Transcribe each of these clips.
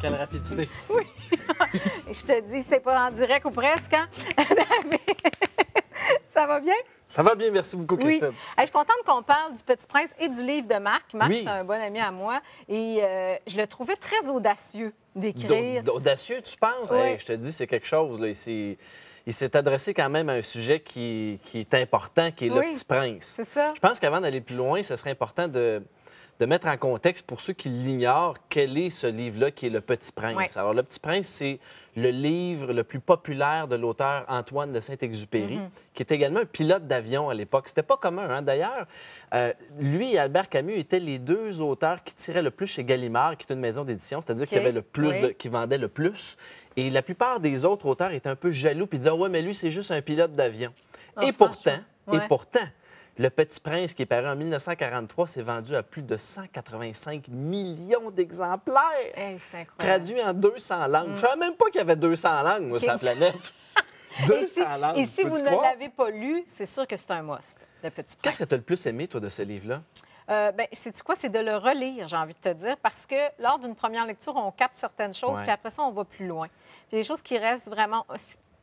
Quelle rapidité. Oui. Je te dis, c'est pas en direct ou presque, hein? Ça va bien? Ça va bien, merci beaucoup, Oui. Christine. Je suis contente qu'on parle du Petit Prince et du livre de Marc. Marc, Oui. c'est un bon ami à moi. Et je le trouvais très audacieux d'écrire. Audacieux, tu penses? Oui. Hey, je te dis, c'est quelque chose. Là. Il s'est adressé quand même à un sujet qui est important, qui est le Oui, Petit Prince. c'est ça. Je pense qu'avant d'aller plus loin, ce serait important de mettre en contexte, pour ceux qui l'ignorent, quel est ce livre-là qui est Le Petit Prince. Oui. Alors, Le Petit Prince, c'est le livre le plus populaire de l'auteur Antoine de Saint-Exupéry, qui est également un pilote d'avion à l'époque. C'était pas commun, hein? D'ailleurs, lui et Albert Camus étaient les deux auteurs qui tiraient le plus chez Gallimard, qui est une maison d'édition, c'est-à-dire qu'il y avait le plus, Oui. qui vendait le plus. Et la plupart des autres auteurs étaient un peu jaloux puis disaient « Ouais, mais lui, c'est juste un pilote d'avion. Ah, Et pourtant, franchement, Le Petit Prince, qui est paru en 1943, s'est vendu à plus de 185 millions d'exemplaires, Hey, c'est incroyable. traduit en 200 langues. Je ne savais même pas qu'il y avait 200 langues, moi, sur la planète. 200 langues. Et si vous peux-tu ne croire? l'avez pas lu, c'est sûr que c'est un must, Le Petit Prince. Qu'est-ce que tu as le plus aimé, toi, de ce livre-là? Bien, sais-tu quoi? C'est de le relire, j'ai envie de te dire, parce que lors d'une première lecture, on capte certaines choses, Ouais. puis après ça, on va plus loin. Puis les choses qui restent vraiment...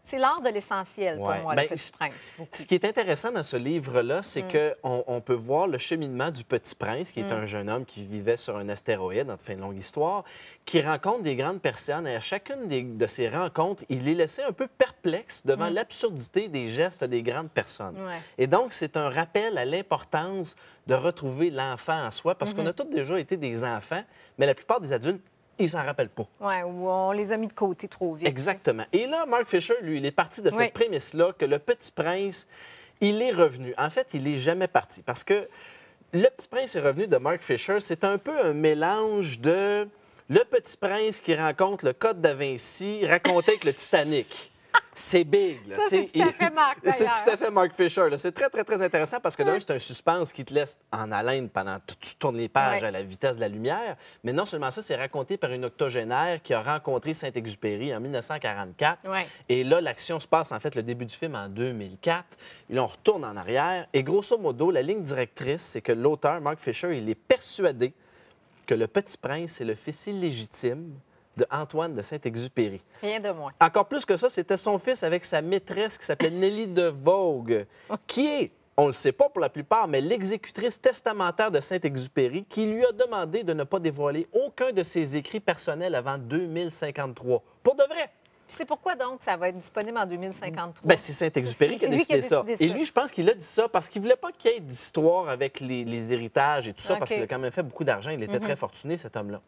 C'est l'art de l'essentiel pour Ouais. moi, Ben, Le Petit Prince. Beaucoup. Ce qui est intéressant dans ce livre-là, c'est qu'on peut voir le cheminement du Petit Prince, qui est un jeune homme qui vivait sur un astéroïde, en fin de longue histoire, qui rencontre des grandes personnes. Et à chacune de ces rencontres, il est laissé un peu perplexe devant l'absurdité des gestes des grandes personnes. Ouais. Et donc, c'est un rappel à l'importance de retrouver l'enfant en soi, parce qu'on a tous déjà été des enfants, mais la plupart des adultes, ils s'en rappellent pas. Oui, où on les a mis de côté trop vite. Exactement. Et là, Mark Fisher, lui, il est parti de cette Oui. prémisse-là que le Petit Prince, il est revenu. En fait, il n'est jamais parti parce que le Petit Prince est revenu de Mark Fisher. C'est un peu un mélange de le Petit Prince qui rencontre le Code da Vinci raconté avec le Titanic. C'est big. Là, Ça, c'est tu sais. tout à fait Marc, C'est d'ailleurs. tout à fait Mark Fisher. là. C'est très, très, très intéressant parce que d'un, c'est un suspense qui te laisse en haleine pendant tu tournes les pages Ouais. à la vitesse de la lumière. Mais non seulement ça, c'est raconté par une octogénaire qui a rencontré Saint-Exupéry en 1944. Ouais. Et là, l'action se passe, en fait, le début du film en 2004. Et là, on retourne en arrière. Et grosso modo, la ligne directrice, c'est que l'auteur, Mark Fisher, il est persuadé que le Petit Prince est le fils illégitime de Antoine de Saint-Exupéry. Rien de moins. Encore plus que ça, c'était son fils avec sa maîtresse qui s'appelait Nelly de Vogue, qui est, on ne le sait pas pour la plupart, mais l'exécutrice testamentaire de Saint-Exupéry, qui lui a demandé de ne pas dévoiler aucun de ses écrits personnels avant 2053. Pour de vrai! Puis c'est pourquoi donc ça va être disponible en 2053? Ben, c'est Saint-Exupéry qui a C'est lui décidé ça. décidé Et lui, je pense qu'il a dit ça parce qu'il voulait pas qu'il y ait d'histoire avec les héritages et tout ça, parce OK. qu'il a quand même fait beaucoup d'argent. Il était très fortuné, cet homme-là.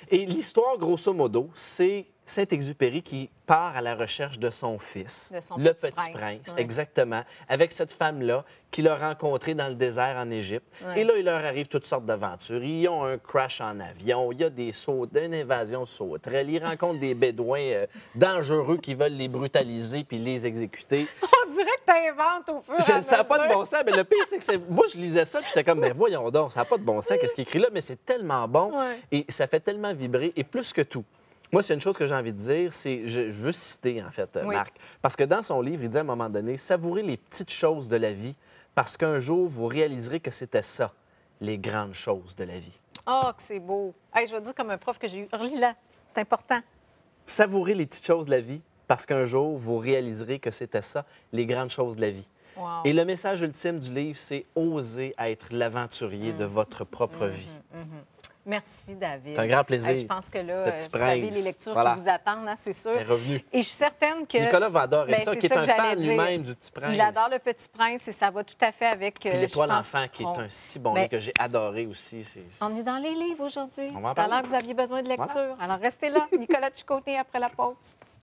Et l'histoire, grosso modo, c'est Saint-Exupéry qui part à la recherche de son fils, De son le petit Petit prince. Prince, Ouais. exactement, avec cette femme-là qu'il a rencontrée dans le désert en Égypte. Ouais. Et là, il leur arrive toutes sortes d'aventures. Ils ont un crash en avion, il y a des sauts, une invasion de sauterelles, ils rencontrent des bédouins dangereux qui veulent les brutaliser puis les exécuter. On dirait que tu inventes au fur et à Ça mesure. n'a pas de bon sens, mais le pire, c'est que moi, je lisais ça, puis j'étais comme, mais voyons donc, ça n'a pas de bon sens, qu'est-ce qu'il écrit là, mais c'est tellement bon, Ouais. et ça fait tellement vibrer, et plus que tout. Moi, c'est une chose que j'ai envie de dire, c'est, je veux citer, en fait, Oui. Marc, parce que dans son livre, il dit à un moment donné, savourez les petites choses de la vie, parce qu'un jour, vous réaliserez que c'était ça, les grandes choses de la vie. Oh, que c'est beau. Hey, je vais dire comme un prof que j'ai eu. Relis-la. C'est important. Savourez les petites choses de la vie, parce qu'un jour, vous réaliserez que c'était ça, les grandes choses de la vie. Wow. Et le message ultime du livre, c'est oser être l'aventurier de votre propre vie. Merci, David. C'est un grand plaisir. Hey, je pense que là, Le Petit vous savez Prince. les lectures Voilà. qui vous attendent, hein, c'est sûr. Elle est revenue. Et je suis certaine que... Nicolas va adorer Ben, ça, c'est qui est ça un que j'allais fan dire. lui-même du Petit Prince. Il adore Le Petit Prince et ça va tout à fait avec... Puis je L'Étoile pense enfant, qui qu'ils est feront- un si bon Ben, livre que j'ai adoré aussi. On est dans les livres aujourd'hui. On va en Ça a l'air parler. que vous aviez besoin de lecture. Voilà. Alors, restez là. Nicolas Chicoté après la pause.